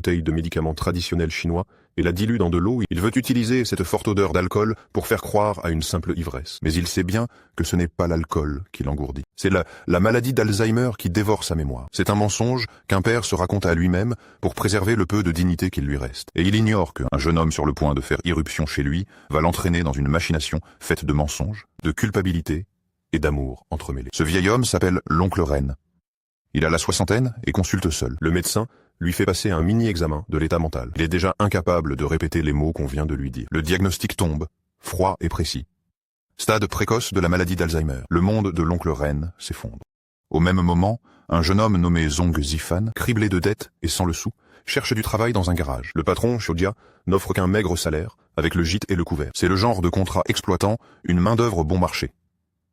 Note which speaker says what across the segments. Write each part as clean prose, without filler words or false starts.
Speaker 1: bouteille de médicaments traditionnels chinois et la dilue dans de l'eau. Il veut utiliser cette forte odeur d'alcool pour faire croire à une simple ivresse. Mais il sait bien que ce n'est pas l'alcool qui l'engourdit. C'est la maladie d'Alzheimer qui dévore sa mémoire. C'est un mensonge qu'un père se raconte à lui-même pour préserver le peu de dignité qu'il lui reste. Et il ignore qu'un jeune homme sur le point de faire irruption chez lui va l'entraîner dans une machination faite de mensonges, de culpabilité et d'amour entremêlés. Ce vieil homme s'appelle l'oncle Ren. Il a la soixantaine et consulte seul. Le médecin lui fait passer un mini-examen de l'état mental. Il est déjà incapable de répéter les mots qu'on vient de lui dire. Le diagnostic tombe, froid et précis. Stade précoce de la maladie d'Alzheimer. Le monde de l'oncle Ren s'effondre. Au même moment, un jeune homme nommé Zhong Zifan, criblé de dettes et sans le sou, cherche du travail dans un garage. Le patron, Xiaojia, n'offre qu'un maigre salaire, avec le gîte et le couvert. C'est le genre de contrat exploitant une main-d'œuvre bon marché.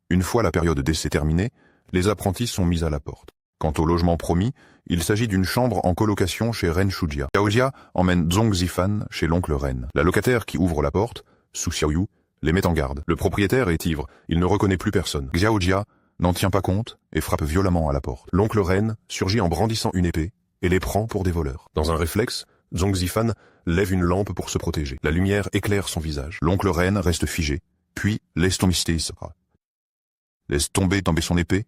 Speaker 1: Une fois la période d'essai terminée, les apprentis sont mis à la porte. Quant au logement promis, il s'agit d'une chambre en colocation chez Ren Shujia. Xiaojia emmène Zhong Zifan chez l'oncle Ren. La locataire qui ouvre la porte, Su Xiaoyu, les met en garde. Le propriétaire est ivre, il ne reconnaît plus personne. Xiaojia n'en tient pas compte et frappe violemment à la porte. L'oncle Ren surgit en brandissant une épée et les prend pour des voleurs. Dans un réflexe, Zhong Zifan lève une lampe pour se protéger. La lumière éclaire son visage. L'oncle Ren reste figé, puis laisse tomber son épée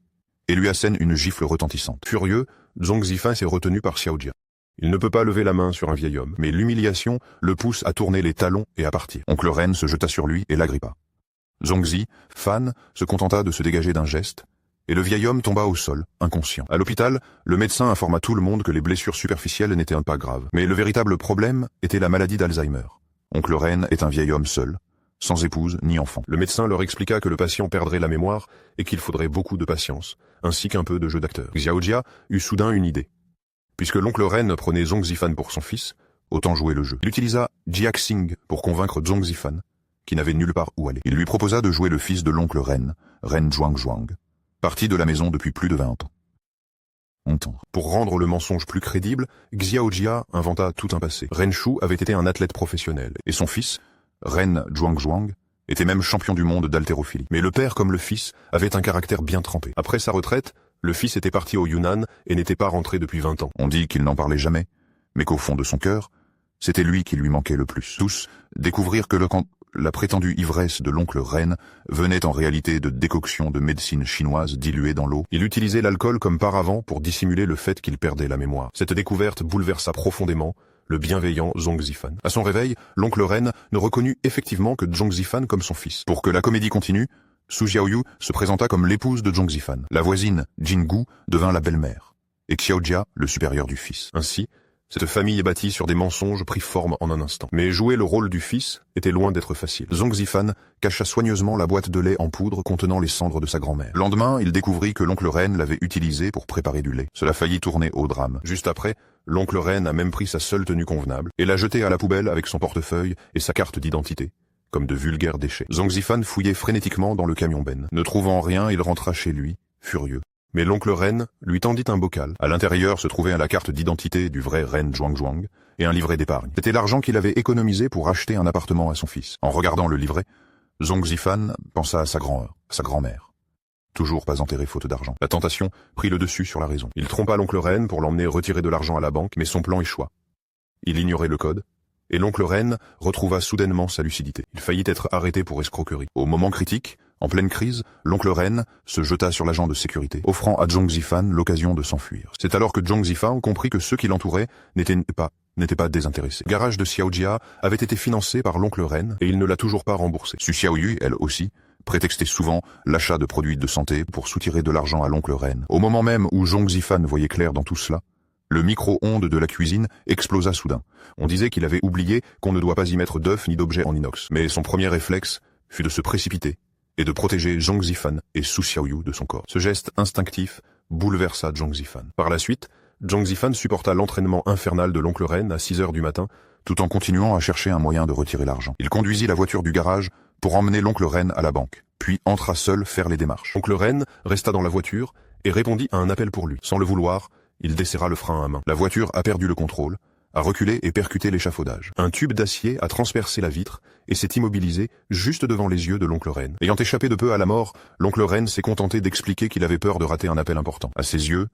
Speaker 1: et lui assène une gifle retentissante. Furieux, Zhong Zifan s'est retenu par Xiaojia. Il ne peut pas lever la main sur un vieil homme, mais l'humiliation le pousse à tourner les talons et à partir. Oncle Ren se jeta sur lui et l'agrippa. Zhong Zifan se contenta de se dégager d'un geste, et le vieil homme tomba au sol, inconscient. À l'hôpital, le médecin informa tout le monde que les blessures superficielles n'étaient pas graves. Mais le véritable problème était la maladie d'Alzheimer. Oncle Ren est un vieil homme seul, sans épouse ni enfant. Le médecin leur expliqua que le patient perdrait la mémoire et qu'il faudrait beaucoup de patience, ainsi qu'un peu de jeu d'acteur. Xiaojia eut soudain une idée. Puisque l'oncle Ren prenait Zhong Zifan pour son fils, autant jouer le jeu. Il utilisa Jiaxing pour convaincre Zhong Zifan, qui n'avait nulle part où aller. Il lui proposa de jouer le fils de l'oncle Ren, Ren Zhuangzhuang, parti de la maison depuis plus de 20 ans. Pour rendre le mensonge plus crédible, Xiaojia inventa tout un passé. Ren Shu avait été un athlète professionnel, et son fils, Ren Zhuangzhuang, était même champion du monde d'haltérophilie. Mais le père comme le fils avait un caractère bien trempé. Après sa retraite, le fils était parti au Yunnan et n'était pas rentré depuis 20 ans. On dit qu'il n'en parlait jamais, mais qu'au fond de son cœur, c'était lui qui lui manquait le plus. Tous découvrirent que la prétendue ivresse de l'oncle Ren venait en réalité de décoctions de médecine chinoise diluées dans l'eau. Il utilisait l'alcool comme paravent pour dissimuler le fait qu'il perdait la mémoire. Cette découverte bouleversa profondément le bienveillant Zhong Zifan. À son réveil, l'oncle Ren ne reconnut effectivement que Zhong Zifan comme son fils. Pour que la comédie continue, Su Xiaoyu se présenta comme l'épouse de Zhong Zifan. La voisine, Jingu, devint la belle-mère, et Xiaojia le supérieur du fils. Ainsi, cette famille bâtie sur des mensonges prit forme en un instant. Mais jouer le rôle du fils était loin d'être facile. Zhong Zifan cacha soigneusement la boîte de lait en poudre contenant les cendres de sa grand-mère. Le lendemain, il découvrit que l'oncle Ren l'avait utilisé pour préparer du lait. Cela faillit tourner au drame. Juste après, l'oncle Ren a même pris sa seule tenue convenable et l'a jetée à la poubelle avec son portefeuille et sa carte d'identité, comme de vulgaires déchets. Zhong Zifan fouillait frénétiquement dans le camion-ben. Ne trouvant rien, il rentra chez lui, furieux. Mais l'oncle Ren lui tendit un bocal. À l'intérieur se trouvait la carte d'identité du vrai Ren Zhuangzhuang et un livret d'épargne. C'était l'argent qu'il avait économisé pour acheter un appartement à son fils. En regardant le livret, Zhong Zifan pensa à sa grand-mère. Toujours pas enterrée faute d'argent. La tentation prit le dessus sur la raison. Il trompa l'oncle Ren pour l'emmener retirer de l'argent à la banque, mais son plan échoua. Il ignorait le code, et l'oncle Ren retrouva soudainement sa lucidité. Il faillit être arrêté pour escroquerie. Au moment critique, en pleine crise, l'oncle Ren se jeta sur l'agent de sécurité, offrant à Zhong Zifan l'occasion de s'enfuir. C'est alors que Zhong Zifan comprit que ceux qui l'entouraient n'étaient pas désintéressés. Le garage de Xiaojia avait été financé par l'oncle Ren et il ne l'a toujours pas remboursé. Su Xiaoyu, elle aussi, prétextait souvent l'achat de produits de santé pour soutirer de l'argent à l'oncle Ren. Au moment même où Zhong Zifan voyait clair dans tout cela, le micro-ondes de la cuisine explosa soudain. On disait qu'il avait oublié qu'on ne doit pas y mettre d'œufs ni d'objets en inox. Mais son premier réflexe fut de se précipiter et de protéger Zhong Zifan et Su Xiaoyu de son corps. Ce geste instinctif bouleversa Zhong Zifan. Par la suite, Zhong Zifan supporta l'entraînement infernal de l'oncle Ren à 6 heures du matin, tout en continuant à chercher un moyen de retirer l'argent. Il conduisit la voiture du garage pour emmener l'oncle Ren à la banque, puis entra seul faire les démarches. Oncle Ren resta dans la voiture et répondit à un appel pour lui. Sans le vouloir, il desserra le frein à main. La voiture a perdu le contrôle, a reculé et percuté l'échafaudage. Un tube d'acier a transpercé la vitre et s'est immobilisé juste devant les yeux de l'oncle Ren. Ayant échappé de peu à la mort, l'oncle Ren s'est contenté d'expliquer qu'il avait peur de rater un appel important. À ses yeux,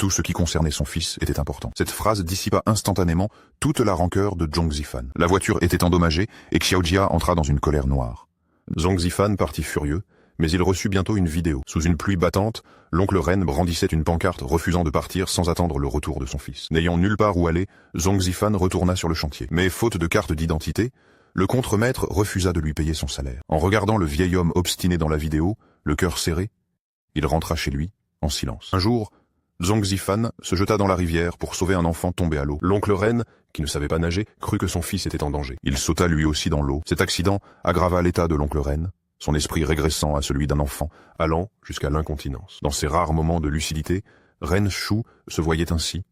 Speaker 1: Tout ce qui concernait son fils était important. Cette phrase dissipa instantanément toute la rancœur de Zhong Zifan. La voiture était endommagée et Xiaojia entra dans une colère noire. Zhong Zifan partit furieux, mais il reçut bientôt une vidéo. Sous une pluie battante, l'oncle Ren brandissait une pancarte refusant de partir sans attendre le retour de son fils. N'ayant nulle part où aller, Zhong Zifan retourna sur le chantier. Mais faute de carte d'identité, le contremaître refusa de lui payer son salaire. En regardant le vieil homme obstiné dans la vidéo, le cœur serré, il rentra chez lui, en silence. Un jour, Zhong Zifan se jeta dans la rivière pour sauver un enfant tombé à l'eau. L'oncle Ren, qui ne savait pas nager, crut que son fils était en danger. Il sauta lui aussi dans l'eau. Cet accident aggrava l'état de l'oncle Ren, son esprit régressant à celui d'un enfant, allant jusqu'à l'incontinence. Dans ces rares moments de lucidité, Ren Shu se voyait ainsi,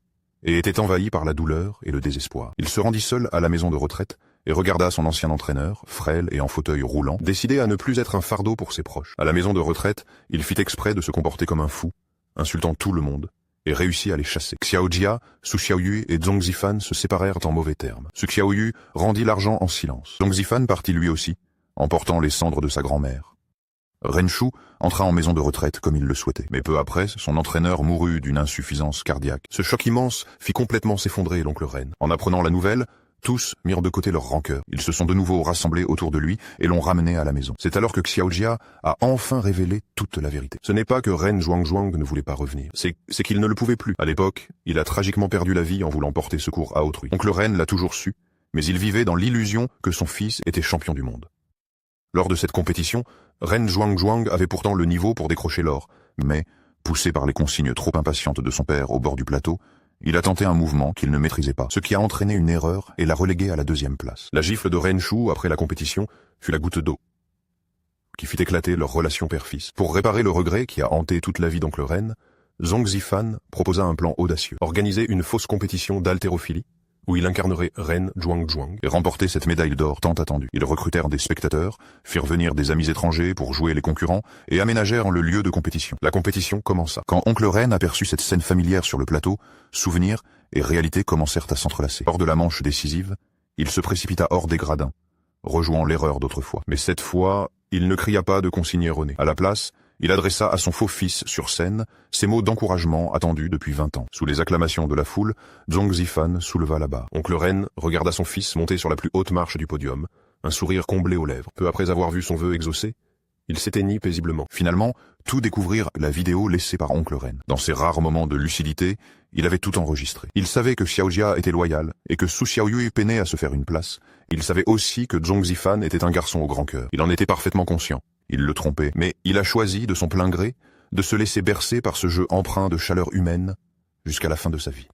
Speaker 1: et était envahi par la douleur et le désespoir. Il se rendit seul à la maison de retraite, et regarda son ancien entraîneur, frêle et en fauteuil roulant, décidé à ne plus être un fardeau pour ses proches. À la maison de retraite, il fit exprès de se comporter comme un fou, insultant tout le monde, et réussit à les chasser. Xiaojia, Su Xiaoyu et Zhong Zifan se séparèrent en mauvais termes. Su Xiaoyu rendit l'argent en silence. Zhong Zifan partit lui aussi, emportant les cendres de sa grand-mère. Ren Shu entra en maison de retraite comme il le souhaitait. Mais peu après, son entraîneur mourut d'une insuffisance cardiaque. Ce choc immense fit complètement s'effondrer l'oncle Ren. En apprenant la nouvelle, tous mirent de côté leur rancœur. Ils se sont de nouveau rassemblés autour de lui et l'ont ramené à la maison. C'est alors que Xiaojia a enfin révélé toute la vérité. Ce n'est pas que Ren Zhuangzhuang ne voulait pas revenir. C'est qu'il ne le pouvait plus. À l'époque, il a tragiquement perdu la vie en voulant porter secours à autrui. Oncle Ren l'a toujours su, mais il vivait dans l'illusion que son fils était champion du monde. Lors de cette compétition, Ren Zhuangzhuang avait pourtant le niveau pour décrocher l'or, mais, poussé par les consignes trop impatientes de son père au bord du plateau, il a tenté un mouvement qu'il ne maîtrisait pas, ce qui a entraîné une erreur et l'a relégué à la 2e place. La gifle de Ren Shu après la compétition fut la goutte d'eau qui fit éclater leur relation père-fils. Pour réparer le regret qui a hanté toute la vie d'oncle Ren, Zhong Zifan proposa un plan audacieux. Organiser une fausse compétition d'haltérophilie où il incarnerait Ren Zhuangzhuang et remporter cette médaille d'or tant attendue. Ils recrutèrent des spectateurs, firent venir des amis étrangers pour jouer les concurrents et aménagèrent le lieu de compétition. La compétition commença. Quand oncle Ren aperçut cette scène familière sur le plateau, souvenirs et réalité commencèrent à s'entrelacer. Hors de la manche décisive, il se précipita hors des gradins, rejouant l'erreur d'autrefois. Mais cette fois, il ne cria pas de consigne erronée. À la place, il adressa à son faux fils sur scène ces mots d'encouragement attendus depuis 20 ans. Sous les acclamations de la foule, Zhong Zifan souleva la barre. Oncle Ren regarda son fils monter sur la plus haute marche du podium, un sourire comblé aux lèvres. Peu après avoir vu son vœu exaucé, il s'éteignit paisiblement. Finalement, tout découvrirent la vidéo laissée par oncle Ren. Dans ces rares moments de lucidité, il avait tout enregistré. Il savait que Xiaojia était loyal et que Su Xiaoyu peinait à se faire une place. Il savait aussi que Zhong Zifan était un garçon au grand cœur. Il en était parfaitement conscient. Il le trompait, mais il a choisi, de son plein gré, de se laisser bercer par ce jeu empreint de chaleur humaine jusqu'à la fin de sa vie.